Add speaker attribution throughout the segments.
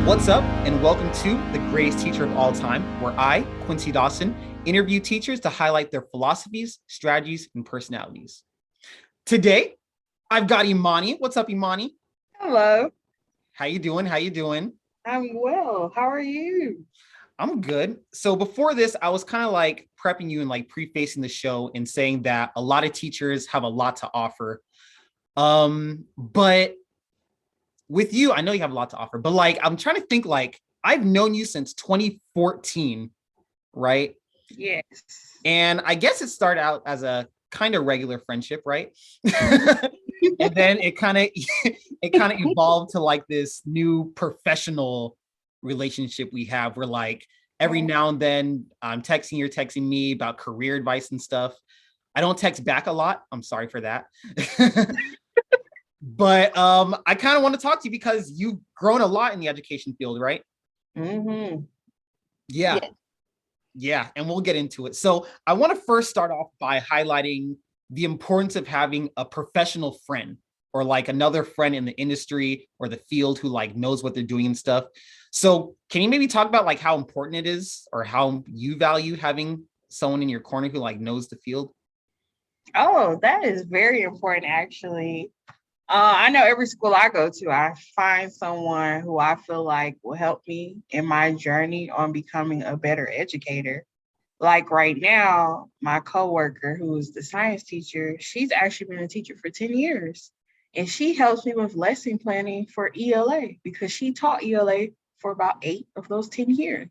Speaker 1: What's up, and welcome to The Greatest Teacher of All Time, where I, Quincy Dawson, interview teachers to highlight their philosophies, strategies, and personalities. Today, I've got Emonty. What's up, Emonty?
Speaker 2: Hello,
Speaker 1: How you doing? How you doing?
Speaker 2: I'm well. How are you?
Speaker 1: I'm good. So before this, I was kind of like prepping you and like prefacing the show and saying that a lot of teachers have a lot to offer. But with you, I know you have a lot to offer, but like I'm trying to think like I've known you since 2014, right?
Speaker 2: Yes.
Speaker 1: And I guess it started out as a kind of regular friendship, right?
Speaker 2: Mhm.
Speaker 1: And then it kind of it kind of evolved to like this new professional relationship we have where like every now and then I'm texting you're texting me about career advice and stuff. I don't text back a lot. I'm sorry for that. But I kind of want to talk to you because you've grown a lot in the education field, right?
Speaker 2: Mm-hmm.
Speaker 1: Yeah.
Speaker 2: Yes.
Speaker 1: Yeah, and we'll get into it. So I want to first start off by highlighting the importance of having a professional friend or like another friend in the industry or the field who like knows what they're doing and stuff. So can you maybe talk about like how important it is or how you value having someone in your corner who like knows the field?
Speaker 2: Oh, that is very important, actually. I know every school I go to, I find someone who I feel like will help me in my journey on becoming a better educator. Like right now, my coworker, who is the science teacher, she's actually been a teacher for 10 years. And she helps me with lesson planning for ELA because she taught ELA for about 8 of those 10 years.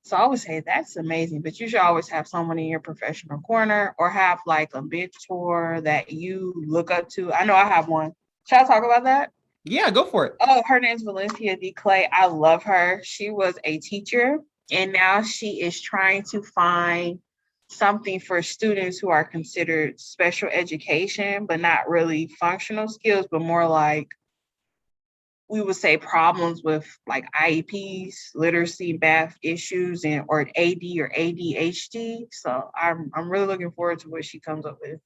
Speaker 2: So I would say that's amazing, but you should always have someone in your professional corner or have like a mentor that you look up to. I know I have one. Should I talk about that?
Speaker 1: Yeah, go for it.
Speaker 2: Oh, her name's Valencia D. Clay. I love her. She was a teacher and now she is trying to find something for students who are considered special education, but not really functional skills, but more like we would say problems with like IEPs, literacy, math issues, and or AD or ADHD. So I'm really looking forward to what she comes up with.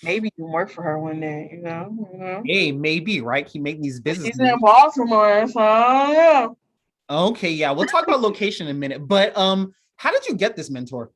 Speaker 2: Maybe you can work for her one day, you know.
Speaker 1: Hey, maybe, right? Keep making these business
Speaker 2: She's in
Speaker 1: moves.
Speaker 2: Baltimore, so yeah.
Speaker 1: Okay, yeah, we'll talk about location in a minute. But how did you get this mentor?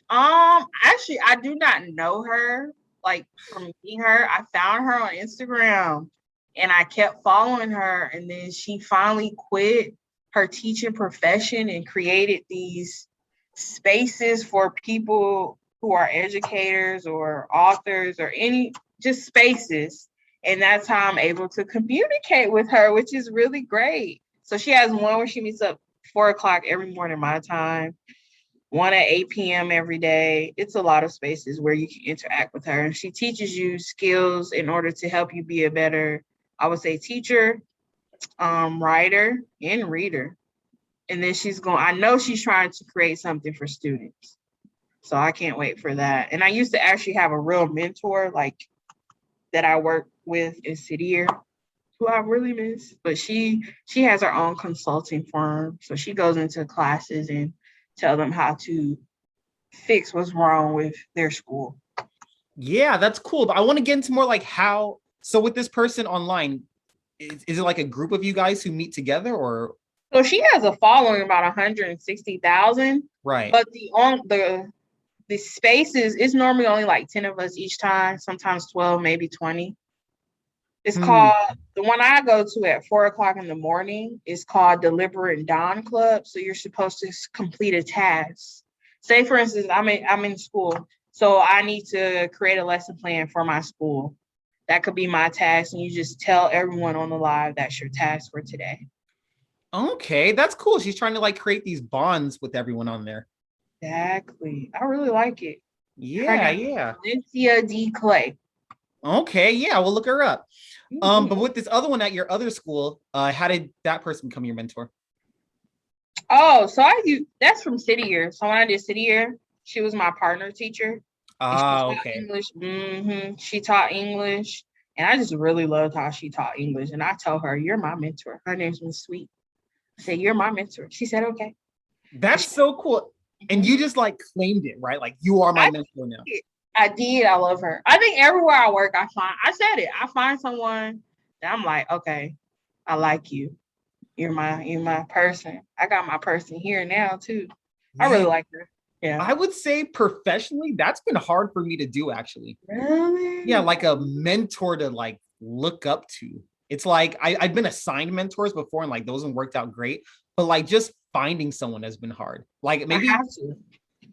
Speaker 2: Actually, I do not know her. Like from meeting her, I found her on Instagram, and I kept following her, and then she finally quit her teaching profession and created these spaces for people who are educators or authors or any just spaces. And that's how I'm able to communicate with her, which is really great. So she has one where she meets up 4 o'clock every morning, my time, one at 8 p.m. every day. It's a lot of spaces where you can interact with her. And she teaches you skills in order to help you be a better, I would say, teacher, writer, and reader. And then I know she's trying to create something for students. So I can't wait for that. And I used to actually have a real mentor, like that I work with in City, who I really miss. But she has her own consulting firm. So she goes into classes and tell them how to fix what's wrong with their school.
Speaker 1: Yeah, that's cool. But I want to get into more like how. So with this person online, is it like a group of you guys who meet together or
Speaker 2: So she has a following about 160,000,
Speaker 1: right?
Speaker 2: but the spaces it's normally only like 10 of us each time, sometimes 12, maybe 20. It's
Speaker 1: Hmm.
Speaker 2: called the one I go to at 4 o'clock in the morning is called Deliberate Dawn Club. So you're supposed to complete a task. Say for instance, I'm in school, so I need to create a lesson plan for my school. That could be my task, and you just tell everyone on the live that's your task for today.
Speaker 1: Okay, that's cool. She's trying to like create these bonds with everyone on there.
Speaker 2: Exactly. I really like it. Her
Speaker 1: Yeah,
Speaker 2: name is
Speaker 1: yeah.
Speaker 2: Valencia D. Clay.
Speaker 1: Okay, yeah, we'll look her up. But
Speaker 2: Mhm.
Speaker 1: with this other one at your other school, how did that person become your mentor?
Speaker 2: Oh, so that's from City Year. So when I did City Year, she was my partner teacher. And she
Speaker 1: Ah,
Speaker 2: taught
Speaker 1: okay.
Speaker 2: English. She taught English, and I just really loved how she taught English. And I told her, "You're my mentor." Her name's Miss Sweet. I said, "You're my mentor." She said, "Okay." And
Speaker 1: That's so cool. And
Speaker 2: mhm.
Speaker 1: you just like claimed it, right? Like you are my
Speaker 2: I
Speaker 1: mentor now.
Speaker 2: did. I did. I love her. I think everywhere I work, I said it. I find someone that I'm like, okay, I like you. You're my person. I got my person here now too. I really
Speaker 1: Yeah.
Speaker 2: like her. Yeah.
Speaker 1: I would say professionally, that's been hard for me to do actually. Yeah,
Speaker 2: Really?
Speaker 1: like a mentor to like look up to. It's like I've been assigned mentors before and like those have worked out great, but like just finding someone has been hard. Like
Speaker 2: I
Speaker 1: maybe
Speaker 2: have to.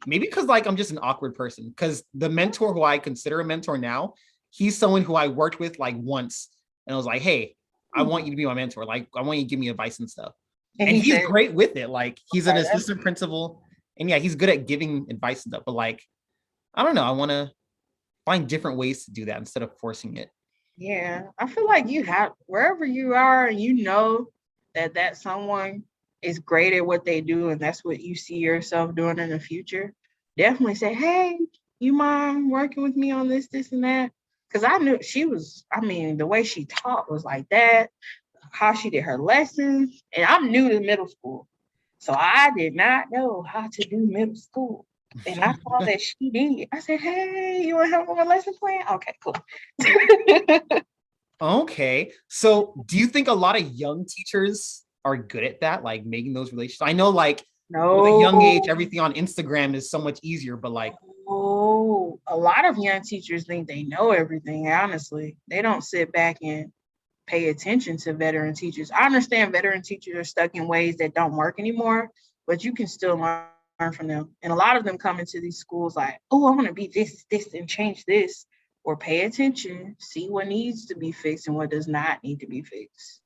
Speaker 1: because like I'm just an awkward person. Because the mentor who I consider a mentor now, he's someone who I worked with like once, and I was like, hey, I want you to be my mentor. Like I want you to give me advice and stuff.
Speaker 2: And
Speaker 1: And
Speaker 2: he
Speaker 1: he's
Speaker 2: said,
Speaker 1: great with it. Like he's an
Speaker 2: okay, that's
Speaker 1: assistant principal, and yeah, he's good at giving advice and stuff. But like I don't know, I want to find different ways to do that instead of forcing it.
Speaker 2: yeah. I feel like you have wherever you are, you know that someone is great at what they do, and that's what you see yourself doing in the future. Definitely say, hey, you mind working with me on this, and that? Because I knew she was. I mean, the way she taught was like that. How she did her lessons, and I'm new to middle school, so I did not know how to do middle school. And I saw that she did. I said, "Hey, you want to help with my lesson plan? Okay, cool."
Speaker 1: Okay. So do you think a lot of young teachers are good at that, like making those relationships? I know like with a young age,
Speaker 2: No,
Speaker 1: everything on Instagram is so much easier, but like,
Speaker 2: no. A lot of young teachers think they know everything. Honestly, they don't sit back and pay attention to veteran teachers. I understand veteran teachers are stuck in ways that don't work anymore, but you can still learn from them. And a lot of them come into these schools like, oh, I want to be this, and change this, or pay attention, see what needs to be fixed and what does not need to be fixed.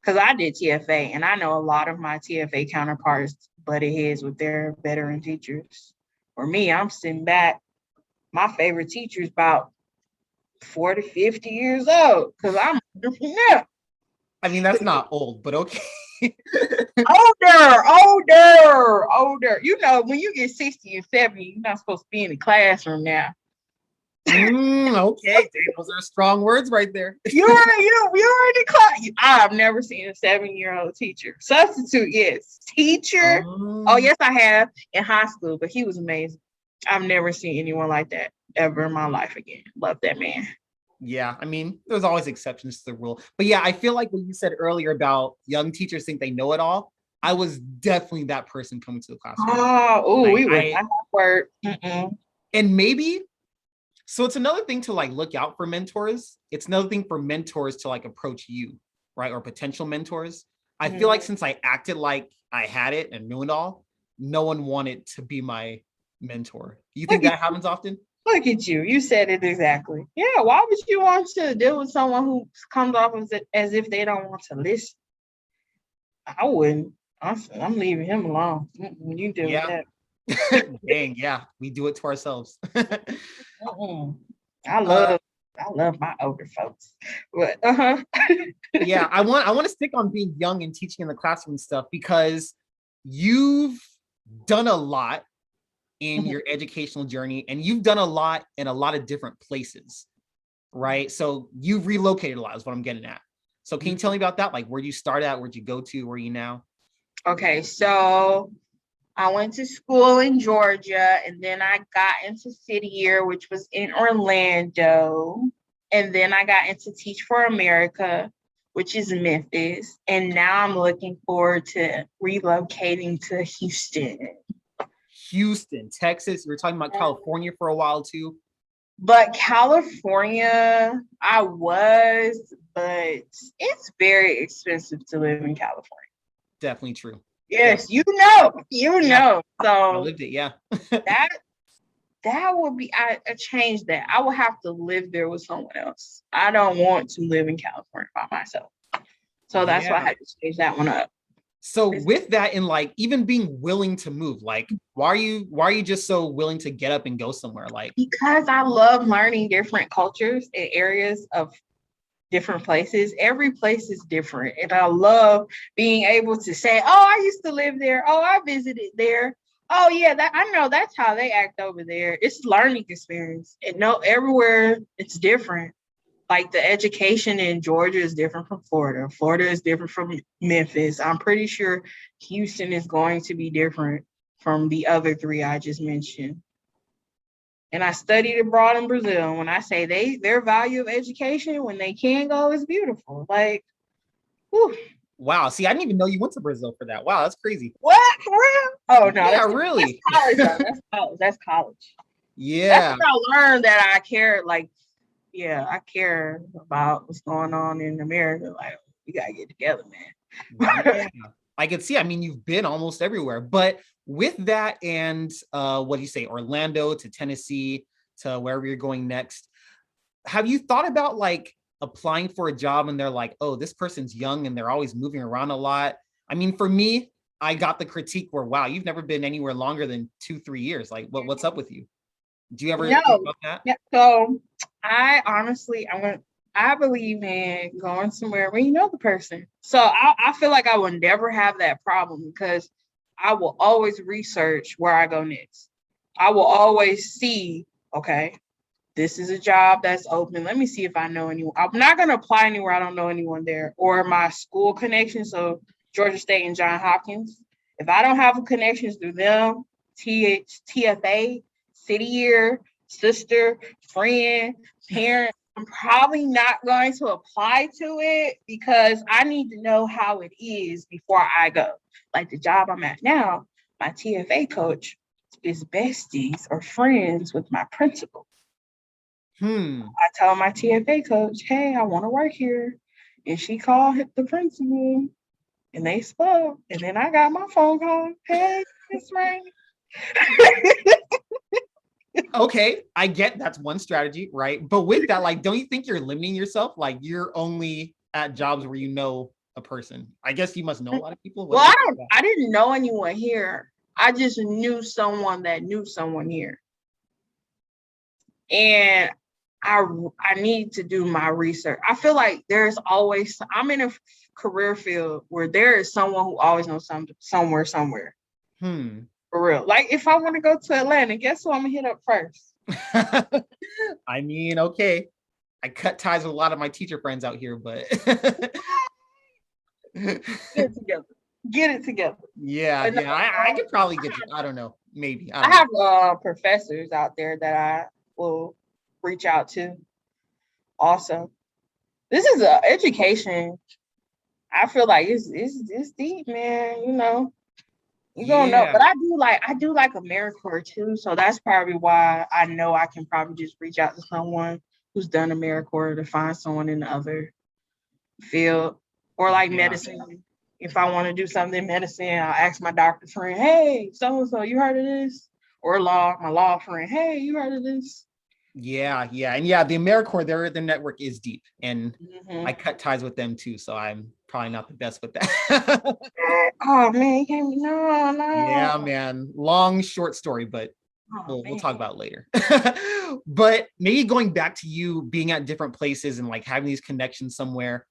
Speaker 2: Because I did TFA, and I know a lot of my TFA counterparts butted heads with their veteran teachers. For me, I'm sitting back. My favorite teacher is about 40, 50 years old because I'm yeah,
Speaker 1: I mean, that's not old, but okay.
Speaker 2: older. You know, when you get 60 and 70, you're not supposed to be in the classroom now.
Speaker 1: Okay, those are strong words right there.
Speaker 2: You're in the class. I've never seen a 7-year-old teacher. Substitute, yes. Teacher. Oh,
Speaker 1: Um,
Speaker 2: yes, I have in high school, but he was amazing. I've never seen anyone like that ever in my life again. Love that man.
Speaker 1: yeah, I mean, there's always exceptions to the rule. But yeah, I feel like what you said earlier about young teachers think they know it all, I was definitely that person coming to the classroom.
Speaker 2: Oh,
Speaker 1: Like
Speaker 2: we would not
Speaker 1: I
Speaker 2: work. Mm-mm.
Speaker 1: and maybe so it's another thing to like look out for mentors. It's another thing for mentors to like approach you, right? Or potential mentors. I feel like
Speaker 2: Mm-hmm.
Speaker 1: since I acted like I had it and knew it all, no one wanted to be my mentor. Do you think
Speaker 2: Look at
Speaker 1: that happens often?
Speaker 2: Look at you. You said it exactly. Yeah. Why would you want to deal with someone who comes off as if they don't want to listen? I wouldn't. I'm leaving him alone. You deal with
Speaker 1: Yeah.
Speaker 2: that.
Speaker 1: Dang, yeah, we do it to ourselves.
Speaker 2: Mm-mm. I
Speaker 1: uh
Speaker 2: love I love my older folks. But
Speaker 1: yeah, I want to stick on being young and teaching in the classroom stuff because you've done a lot in your educational journey and you've done a lot in a lot of different places, right? So you've relocated a lot is what I'm getting at. So can you tell me about that? Like where'd you start at? Where'd you go to? Where are you now?
Speaker 2: okay, so I went to school in Georgia, and then I got into City Year, which was in Orlando. And then I got into Teach for America, which is Memphis. And now I'm looking forward to relocating to Houston.
Speaker 1: Houston, Texas. You were talking about California for a while too.
Speaker 2: But California, I was, but it's very expensive to live in California.
Speaker 1: Definitely true.
Speaker 2: Yes,
Speaker 1: Definitely.
Speaker 2: you
Speaker 1: Yeah,
Speaker 2: know.
Speaker 1: I
Speaker 2: So
Speaker 1: lived it. Yeah.
Speaker 2: that that would be I change that. I would have to live there with someone else. I don't want to live in California by myself. So that's why I
Speaker 1: Yeah.
Speaker 2: had to change that one up.
Speaker 1: So
Speaker 2: It's
Speaker 1: with that and like even being willing to move, like why are you just so willing to get up and go somewhere? Like,
Speaker 2: because I love learning different cultures and areas of different places. Every place is different. And I love being able to say, oh, I used to live there. Oh, I visited there. Oh yeah, that I know that's how they act over there. It's learning experience. And no, everywhere it's different. Like the education in Georgia is different from Florida. Florida is different from Memphis. I'm pretty sure Houston is going to be different from the other three I just mentioned. And I studied abroad in Brazil. When I say their value of education when they can go is beautiful. Like, whew.
Speaker 1: Wow. See, I didn't even know you went to Brazil for that. Wow, that's crazy.
Speaker 2: What? For real? Oh no,
Speaker 1: Yeah,
Speaker 2: that's
Speaker 1: really.
Speaker 2: college though. That's college. That's college. That's
Speaker 1: Yeah.
Speaker 2: when I learned that I care. Like, yeah, I care about what's going on in America. Like, we gotta get together, man.
Speaker 1: Yeah. I could see. I mean, you've been almost everywhere. But with that and what do you say, Orlando to Tennessee to wherever you're going next, have you thought about like applying for a job and they're like, oh, this person's young and they're always moving around a lot? I mean, for me, I got the critique where, wow, you've never been anywhere longer than 2, 3 years. Like, what's up with you? Do you ever think
Speaker 2: No.
Speaker 1: about that?
Speaker 2: Yeah. So I honestly, I believe in going somewhere where you know the person. So I feel like I will never have that problem because I will always research where I go next. I will always see, okay, this is a job that's open. Let me see if I know anyone. I'm not going to apply anywhere I don't know anyone there or my school connection. So Georgia State and Johns Hopkins. If I don't have connections through them, TFA, city year, sister, friend, parent, I'm probably not going to apply to it because I need to know how it is before I go. Like the job I'm at now, my TFA coach is besties or friends with my principal. I told my TFA coach, hey, I want to work here. And she called the principal and they spoke. And then I got my phone call. Hey, Miss Rainey.
Speaker 1: Okay, I get that's one strategy, right? But with that, like, don't you think you're limiting yourself? Like, you're only at jobs where you know a person. I guess you must know a lot of people.
Speaker 2: Well, I didn't know anyone here. I just knew someone that knew someone here. And I need to do my research. I feel like I'm in a career field where there is someone who always knows somewhere. For real. Like if I want to go to Atlanta, guess who I'm gonna hit up first?
Speaker 1: I mean, okay. I cut ties with a lot of my teacher friends out here, but
Speaker 2: Get it together. Get it together.
Speaker 1: Yeah,
Speaker 2: But no,
Speaker 1: yeah. I could probably get you. I don't know. Maybe.
Speaker 2: I have professors out there that I will reach out to. Also, this is a education. I feel like it's deep, man. You know, you don't know,
Speaker 1: Yeah.
Speaker 2: but I do like AmeriCorps too. So that's probably why I know I can probably just reach out to someone who's done AmeriCorps to find someone in the other field or like medicine. If I want to do something in medicine, I'll ask my doctor friend, hey, so you heard of this? Or my law friend, hey, you heard of this?
Speaker 1: Yeah, yeah. And yeah, the AmeriCorps, their network is deep. And I cut ties with them too. So I'm probably not the best with that.
Speaker 2: Oh man, no.
Speaker 1: Yeah, man. Long, short story, but we'll talk about it later. But maybe going back to you being at different places and like having these connections somewhere.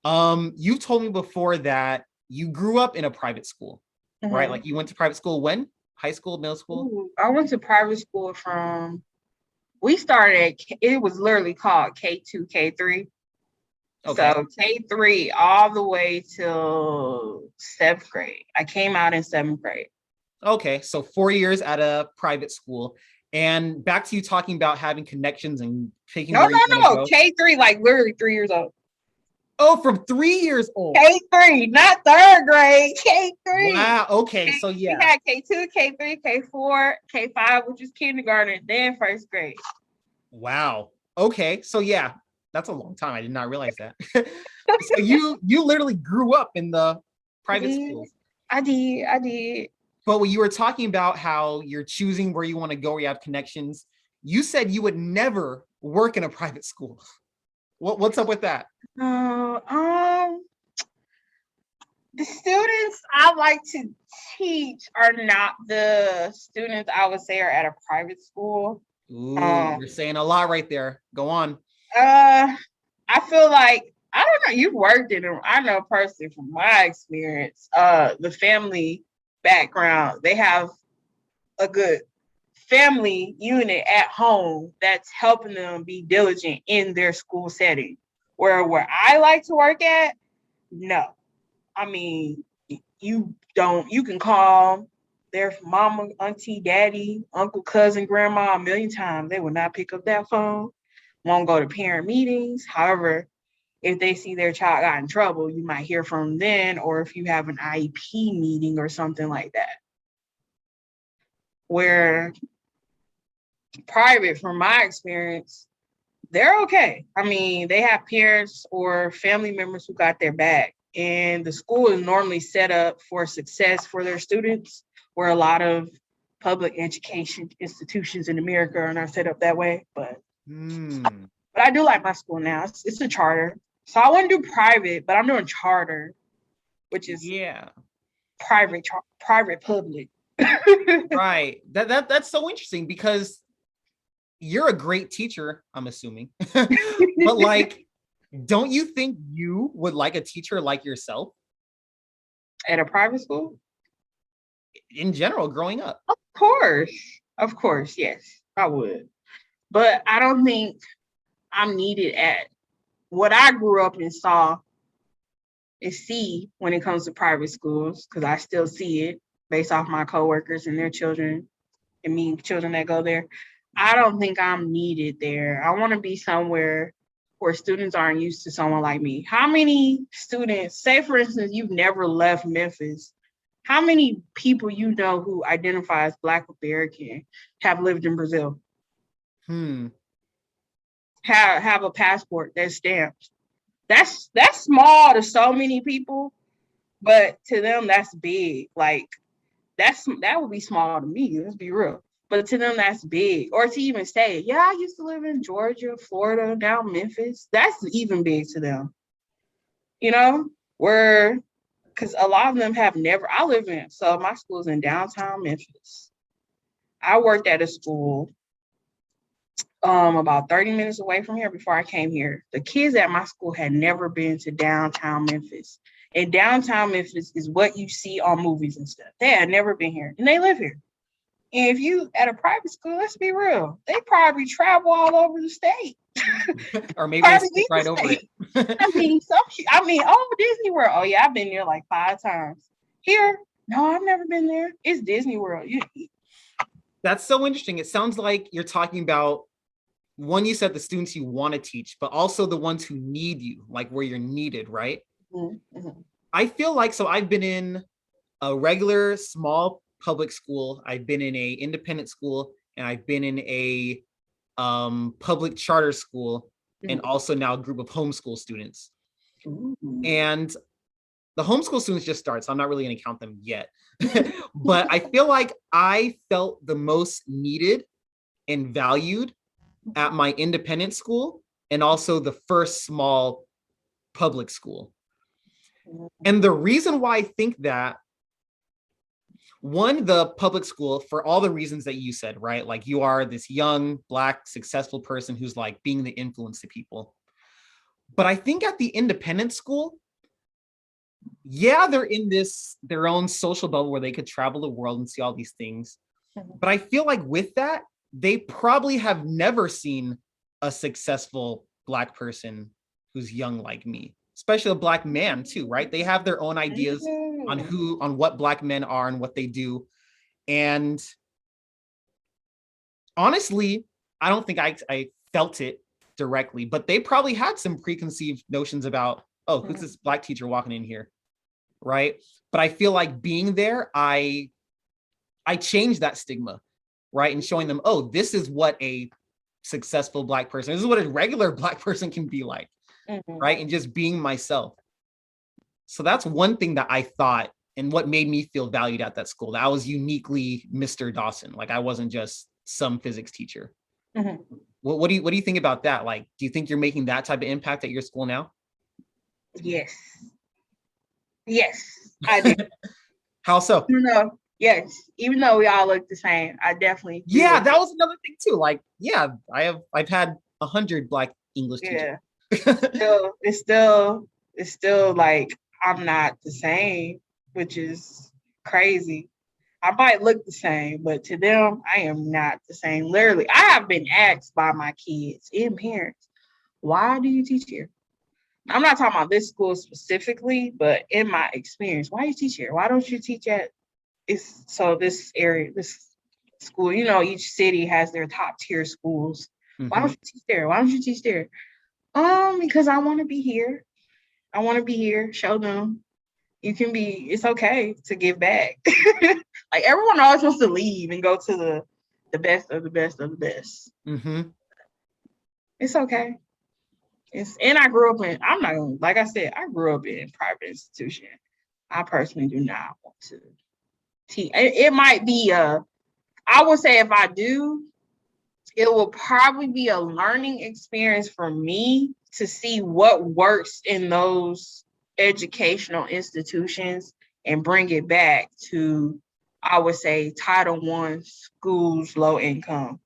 Speaker 1: You've told me before that you grew up in a private school, right? Like you went to private school when? High school, middle school?
Speaker 2: Ooh, I went to private school we started it was literally called K2, K3. Okay. So K3 all the way till 7th grade. I came out in 7th grade.
Speaker 1: Okay, so 4 years at a private school. And back to you talking about having connections and taking.
Speaker 2: No. K3, like literally 3 years old.
Speaker 1: Oh, from 3 years old.
Speaker 2: K3, not 3rd grade. K3.
Speaker 1: Wow. Okay. So yeah.
Speaker 2: We had K2, K3, K4, K5, which is kindergarten, then 1st grade.
Speaker 1: Wow. Okay. So yeah, that's a long time. I did not realize that. So you literally grew up in the private schools.
Speaker 2: I did.
Speaker 1: But when you were talking about how you're choosing where you want to go, where you have connections, you said you would never work in a private school. What's up with that?
Speaker 2: The students I like to teach are not the students I would say are at a private school.
Speaker 1: Ooh, you're saying a lot right there. Go on.
Speaker 2: I feel like, I don't know, you've worked in them. I know personally from my experience, the family background, they have a good family unit at home that's helping them be diligent in their school setting. Where I like to work at, no. I mean, you can call their mama, auntie, daddy, uncle, cousin, grandma a million times. They will not pick up that phone, won't go to parent meetings. However, if they see their child got in trouble, you might hear from them then, or if you have an IEP meeting or something like that. Where private, from my experience, they're okay. I mean, they have parents or family members who got their back, and the school is normally set up for success for their students, where a lot of public education institutions in America are not set up that way. But I do like my school now. It's a charter. So I wouldn't do private, but I'm doing charter, which is private public.
Speaker 1: Right. That's so interesting because you're a great teacher, I'm assuming. But like, don't you think you would like a teacher like yourself?
Speaker 2: At a private school?
Speaker 1: In general, growing up.
Speaker 2: Of course, yes, I would. But I don't think I'm needed at what I grew up and saw and see when it comes to private schools, because I still see it based off my coworkers and their children and me, children that go there. I don't think I'm needed there. I want to be somewhere where students aren't used to someone like me. How many students, say for instance, you've never left Memphis, how many people you know who identify as Black American have lived in Brazil? Have a passport that's stamped. That's small to so many people, but to them that's big. Like that would be small to me. Let's be real. But to them that's big. Or to even say, yeah, I used to live in Georgia, Florida, now Memphis. That's even big to them. You know, because a lot of them have never. So my school's in downtown Memphis. I worked at a school about 30 minutes away from here before I came here. The kids at my school had never been to downtown Memphis. And downtown Memphis is what you see on movies and stuff. They had never been here, and they live here. And if you at a private school, let's be real, they probably travel all over the state.
Speaker 1: Or maybe they stick right over it.
Speaker 2: Oh, Disney World. Oh yeah, I've been there like 5 times. Here, no, I've never been there. It's Disney World.
Speaker 1: That's so interesting. It sounds like you're talking about, one, you said the students you want to teach, but also the ones who need you, like where you're needed, right?
Speaker 2: Mm-hmm.
Speaker 1: I feel like, so I've been in a regular small public school, I've been in a independent school, and I've been in a public charter school, and also now a group of homeschool students. And the homeschool students just start, so I'm not really going to count them yet. But I feel like I felt the most needed and valued at my independent school, and also the first small public school. And the reason why I think that, one, the public school, for all the reasons that you said, right? Like you are this young, Black, successful person who's like being the influence to people. But I think at the independent school, yeah, they're in their own social bubble where they could travel the world and see all these things. But I feel like with that, they probably have never seen a successful Black person who's young like me, especially a Black man too, right? They have their own ideas on what Black men are and what they do. And honestly, I don't think I felt it directly, but they probably had some preconceived notions about, oh, who's this Black teacher walking in here, right? But I feel like being there, I changed that stigma, right? And showing them, oh, this is what a successful Black person, this is what a regular Black person can be like, right? And just being myself. So that's one thing that I thought, and what made me feel valued at that school, that I was uniquely Mr. Dawson. Like I wasn't just some physics teacher. What do you think about that? Like, do you think you're making that type of impact at your school now?
Speaker 2: Yes, I do.
Speaker 1: How so?
Speaker 2: Yes, even though we all look the same, I definitely do.
Speaker 1: Yeah, that was another thing too. Like, yeah, I've had 100 Black English teachers.
Speaker 2: It's still like I'm not the same, which is crazy. I might look the same, but to them, I am not the same. Literally, I have been asked by my kids and parents, why do you teach here? I'm not talking about this school specifically, but in my experience, why do you teach here? Why don't you teach at this area, this school? You know, each city has their top tier schools. Why don't you teach there? Why don't you teach there? Because I want to be here. I want to be here. Show them it's okay to give back. Like everyone always wants to leave and go to the best of the best of the best.
Speaker 1: Mm-hmm.
Speaker 2: It's okay. And I grew up I'm not gonna, like I said, I grew up in private institution. I personally do not want to teach. It might be I would say if I do, it will probably be a learning experience for me to see what works in those educational institutions and bring it back to, I would say, Title I schools, low income,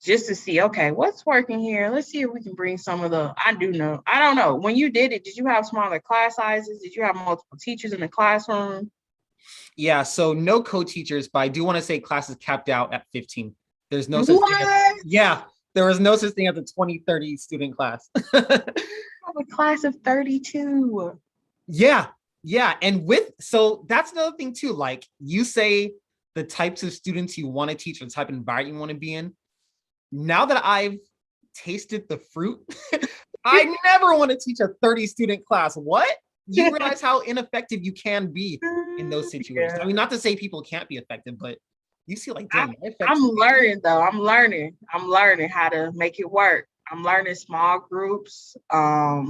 Speaker 2: just to see, okay, what's working here? Let's see if we can bring some of I don't know. When you did it, did you have smaller class sizes? Did you have multiple teachers in the classroom?
Speaker 1: Yeah, so no co-teachers, but I do want to say classes capped out at 15. There's no such thing as, there was no such thing as a 20, 30 student class.
Speaker 2: I have a class of 32.
Speaker 1: Yeah. And so that's another thing too. Like you say the types of students you want to teach or the type of environment you want to be in. Now that I've tasted the fruit, I never want to teach a 30 student class. What? You realize how ineffective you can be in those situations. I mean, not to say people can't be effective, but you see, like, damn,
Speaker 2: I'm learning though. I'm learning how to make it work. I'm learning small groups. Have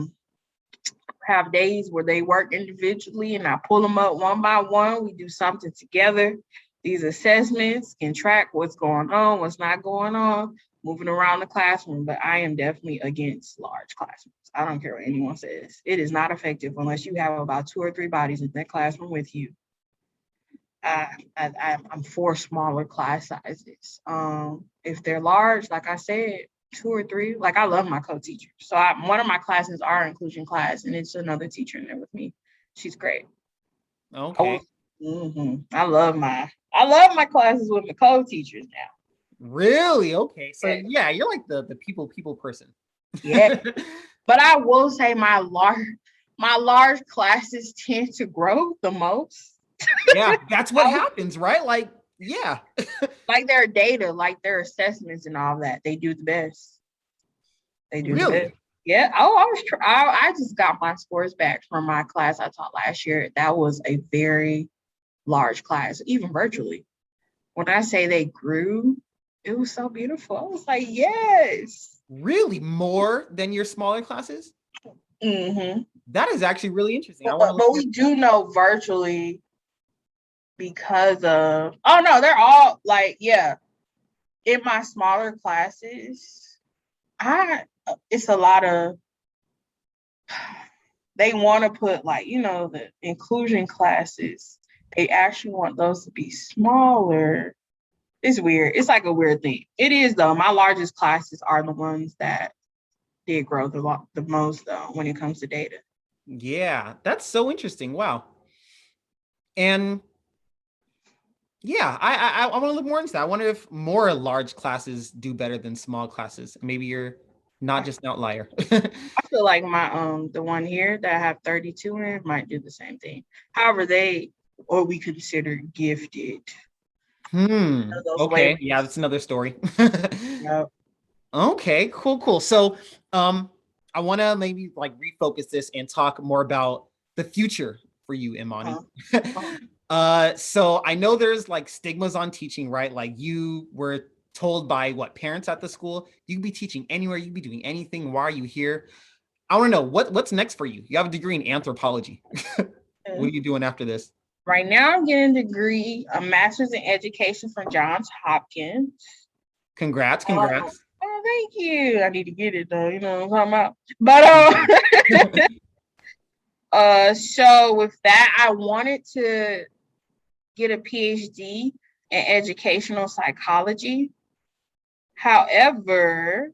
Speaker 2: days where they work individually and I pull them up one by one. We do something together. These assessments can track what's going on, what's not going on, moving around the classroom. But I am definitely against large classrooms. I don't care what anyone says. It is not effective unless you have about 2 or 3 bodies in that classroom with you. I'm for smaller class sizes. If they're large, like I said, 2 or 3, like I love my co-teachers. So one of my classes are inclusion class, and it's another teacher in there with me. She's great.
Speaker 1: Okay.
Speaker 2: I love my classes with the co-teachers now.
Speaker 1: Really? Okay. So yeah, you're like the people person.
Speaker 2: Yeah. But I will say my large classes tend to grow the most.
Speaker 1: Yeah, that's what happens, right? Like, yeah.
Speaker 2: Like their data, like their assessments and all that, they do the best. They do the best. Yeah. Oh, I just got my scores back from my class I taught last year. That was a very large class, even virtually. When I say they grew, it was so beautiful. I was like, yes.
Speaker 1: Really? More than your smaller classes?
Speaker 2: Mm-hmm.
Speaker 1: That is actually really interesting.
Speaker 2: But we do know virtually because of, they're all like, yeah. In my smaller classes, it's a lot of, they want to put like, the inclusion classes, they actually want those to be smaller. It's weird. It's like a weird thing. It is though. My largest classes are the ones that did grow the most though when it comes to data.
Speaker 1: Yeah, that's so interesting. Wow. And yeah, I want to look more into that. I wonder if more large classes do better than small classes. Maybe you're not just an outlier.
Speaker 2: I feel like my the one here that I have 32 in might do the same thing. However, we consider gifted.
Speaker 1: Okay. Yeah, that's another story.
Speaker 2: Yep.
Speaker 1: Okay, cool. So I want to maybe like refocus this and talk more about the future for you, Emonty. So I know there's like stigmas on teaching, right? Like you were told by parents at the school, you can be teaching anywhere, you can be doing anything. Why are you here? I want to know what's next for you. You have a degree in anthropology. What are you doing after this?
Speaker 2: Right now, I'm getting a degree, a master's in education from Johns Hopkins.
Speaker 1: Congrats.
Speaker 2: Thank you. I need to get it though, you know what I'm talking about. But so with that, I wanted to get a PhD in educational psychology. However,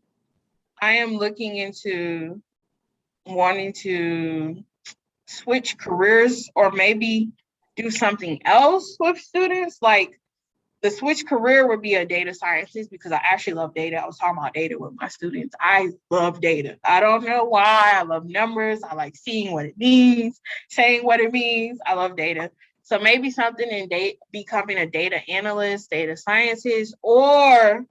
Speaker 2: I am looking into wanting to switch careers or maybe do something else with students. Like the switch career would be a data scientist because I actually love data. I was talking about data with my students. I love data. I don't know why. I love numbers. I like seeing what it means, saying what it means. I love data. So maybe something in becoming a data analyst, data scientist, or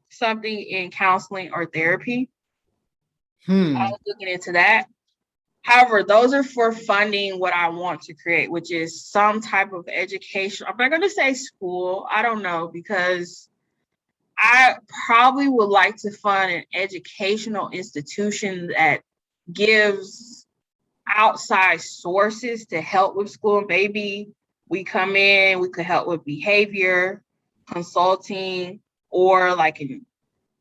Speaker 2: something in counseling or therapy.
Speaker 1: Hmm.
Speaker 2: was looking into that. However, those are for funding what I want to create, which is some type of education. I'm not going to say school. I don't know, because I probably would like to fund an educational institution that gives outside sources to help with school. Maybe we come in, we could help with behavior, consulting, or like an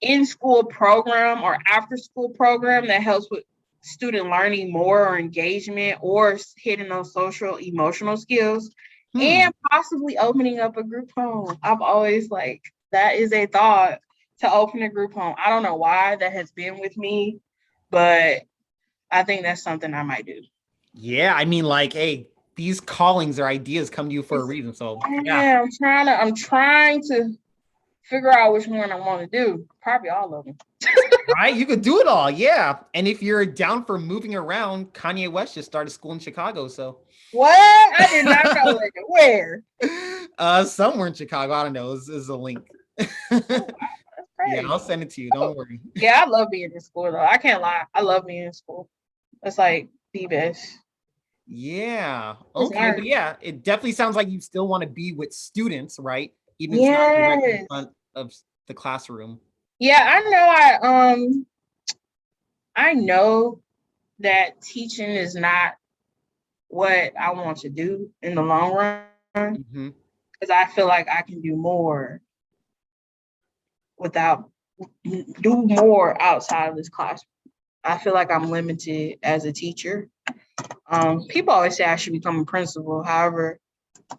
Speaker 2: in-school program or after-school program that helps with student learning more or engagement or hitting those social emotional skills,
Speaker 1: Hmm.
Speaker 2: and possibly opening up a group home. I've always like, that is a thought, to open a group home. I don't know why that has been with me, but I think that's something I might do.
Speaker 1: Yeah, I mean, like, hey, these callings or ideas come to you for a reason. So yeah,
Speaker 2: Yeah, I'm trying to figure out which one I want to do. Probably all of them.
Speaker 1: right. You could do it all. Yeah. And if you're down for moving around, Kanye West just started school in Chicago. So
Speaker 2: What? I did not know it. Where?
Speaker 1: somewhere in Chicago. I don't know. Is a link.
Speaker 2: Oh, wow, that's
Speaker 1: Yeah,
Speaker 2: crazy.
Speaker 1: I'll send it to you. Don't worry.
Speaker 2: Yeah, I love being in school though. I can't lie. I love being in school. It's like the best.
Speaker 1: Yeah.
Speaker 2: Just
Speaker 1: Okay.
Speaker 2: learn.
Speaker 1: But yeah, it definitely sounds like you still want to be with students, right? Even if it's not directly in
Speaker 2: Yes.
Speaker 1: front of the classroom.
Speaker 2: Yeah, I know that teaching is not what I want to do in the long run,
Speaker 1: Hmm.
Speaker 2: because I feel like I can do more without do more outside of this classroom. I feel like I'm limited as a teacher. People always say I should become a principal. However,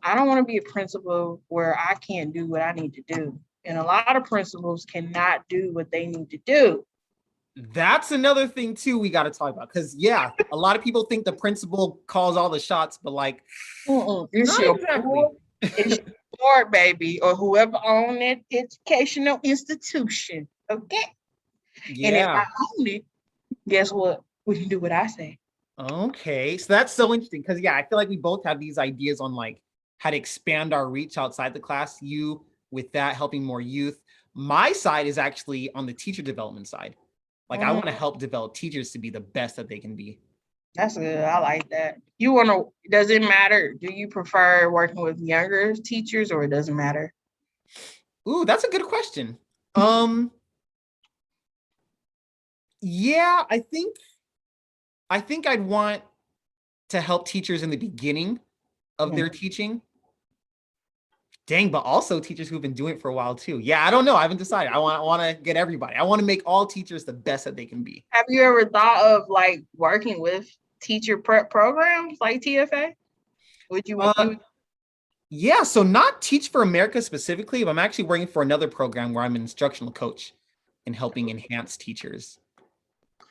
Speaker 2: I don't want to be a principal where I can't do what I need to do. And a lot of principals cannot do what they need to do.
Speaker 1: That's another thing too we got to talk about because yeah, a lot of people think the principal calls all the shots, but like
Speaker 2: It's
Speaker 1: not
Speaker 2: your
Speaker 1: exactly.
Speaker 2: board, it's your board, baby, or whoever own that educational institution. Okay. And if I
Speaker 1: Yeah.
Speaker 2: own it, guess what? We can do what I say.
Speaker 1: Okay. So that's so interesting because yeah, I feel like we both have these ideas on like how to expand our reach outside the class. You with that helping more youth. My side is actually on the teacher development side. Like I want to
Speaker 2: Mm,
Speaker 1: help develop teachers to be the best that they can be.
Speaker 2: that's good. I like that. You want to, does it matter? Do you prefer working with younger teachers, or it doesn't matter?
Speaker 1: Ooh, that's a good question. Um, yeah, I think I'd want to help teachers in the beginning of their
Speaker 2: Mhm.
Speaker 1: teaching. Dang, but also teachers who've been doing it for a while too. Yeah, I don't know. I haven't decided. I want to get everybody. I want to make all teachers the best that they can be.
Speaker 2: Have you ever thought of like working with teacher prep programs like TFA? Would you,
Speaker 1: Uh,
Speaker 2: you,
Speaker 1: yeah, so not Teach for America specifically, but I'm actually working for another program where I'm an instructional coach and helping enhance teachers.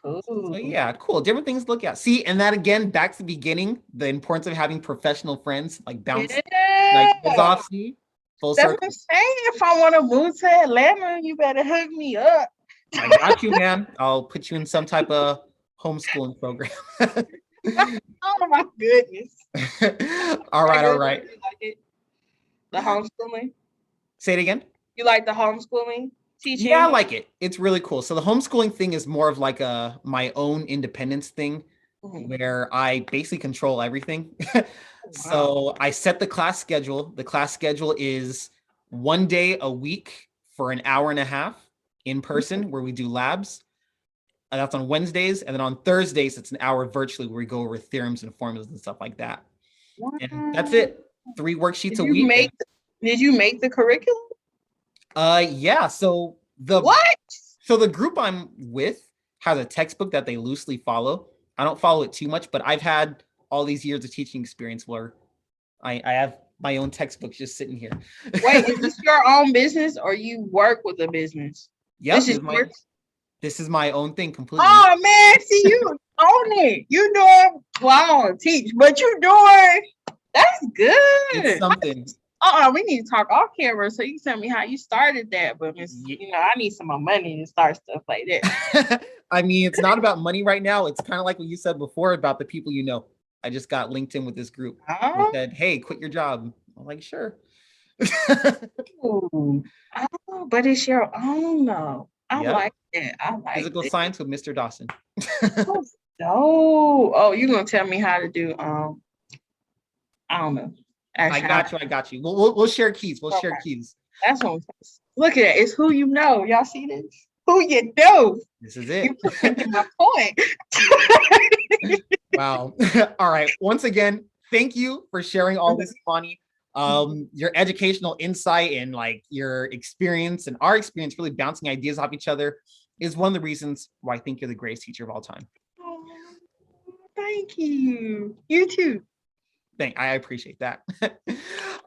Speaker 1: So
Speaker 2: ooh,
Speaker 1: yeah, cool. Different things to look at. See, and that again, back to the beginning, the importance of having professional friends, like bounce, like goes
Speaker 2: yeah.
Speaker 1: off. See, full
Speaker 2: That's what I'm
Speaker 1: circle.
Speaker 2: saying. If I want to move to Atlanta, you better hook me up.
Speaker 1: I got you, man. I'll put you in some type of homeschooling program.
Speaker 2: Oh my goodness.
Speaker 1: All
Speaker 2: I
Speaker 1: right, all
Speaker 2: guess
Speaker 1: right.
Speaker 2: you like it. The homeschooling.
Speaker 1: Say it again.
Speaker 2: You like the homeschooling
Speaker 1: Yeah, I
Speaker 2: teaching?
Speaker 1: like it. It's really cool. So the homeschooling thing is more of like a my own independence thing
Speaker 2: Mhm.
Speaker 1: where I basically control everything.
Speaker 2: Wow.
Speaker 1: So I set the class schedule. The class schedule is 1 day a week for an hour and a half in person where we do labs. And that's on Wednesdays. And then on Thursdays, it's an hour virtually where we go over theorems and formulas and stuff like that. And that's
Speaker 2: Wow.
Speaker 1: it. 3 worksheets
Speaker 2: Did
Speaker 1: a
Speaker 2: you
Speaker 1: week. And
Speaker 2: make did you make the curriculum?
Speaker 1: yeah,
Speaker 2: What?
Speaker 1: so the group I'm with has a textbook that they loosely follow. I don't follow it too much, but I've had all these years of teaching experience where I have my own textbooks just sitting here.
Speaker 2: Wait, is this your own business or you work with a business?
Speaker 1: Yep,
Speaker 2: This is yours.
Speaker 1: this is my own thing completely.
Speaker 2: Oh man, see you own it. You doing well, I don't teach, but you doing that's
Speaker 1: It's
Speaker 2: good.
Speaker 1: something.
Speaker 2: We need to talk off camera so you tell me how you started that. But I need some more money to start stuff like that.
Speaker 1: I mean, it's not about money right now. It's kind of like what you said before about the people you know. I just got linked in with this group. They
Speaker 2: Oh,
Speaker 1: said, "Hey, quit your job." I'm like, "Sure."
Speaker 2: oh, but it's your own though. I
Speaker 1: Yep.
Speaker 2: like that. I like
Speaker 1: Physical
Speaker 2: that.
Speaker 1: science with Mr. Dawson.
Speaker 2: Oh, you're gonna tell me how to do I don't know.
Speaker 1: I
Speaker 2: Actually,
Speaker 1: got you. I got you. We'll share keys. We'll share
Speaker 2: okay.
Speaker 1: keys.
Speaker 2: That's what I'm look at it. It's who you know. Y'all see this? Who you know.
Speaker 1: This is
Speaker 2: You
Speaker 1: it.
Speaker 2: proving my point.
Speaker 1: Wow. All right. Once again, thank you for sharing all this, Imani. Your educational insight and like your experience and our experience really bouncing ideas off each other is one of the reasons why I think you're the greatest teacher of all time.
Speaker 2: Oh, thank you. You too.
Speaker 1: I appreciate that.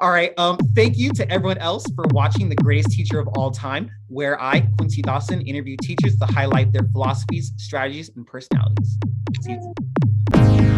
Speaker 1: All right. Thank you to everyone else for watching The Greatest Teacher of All Time, where I, Quincy Dawson, interview teachers to highlight their philosophies, strategies, and personalities. See you.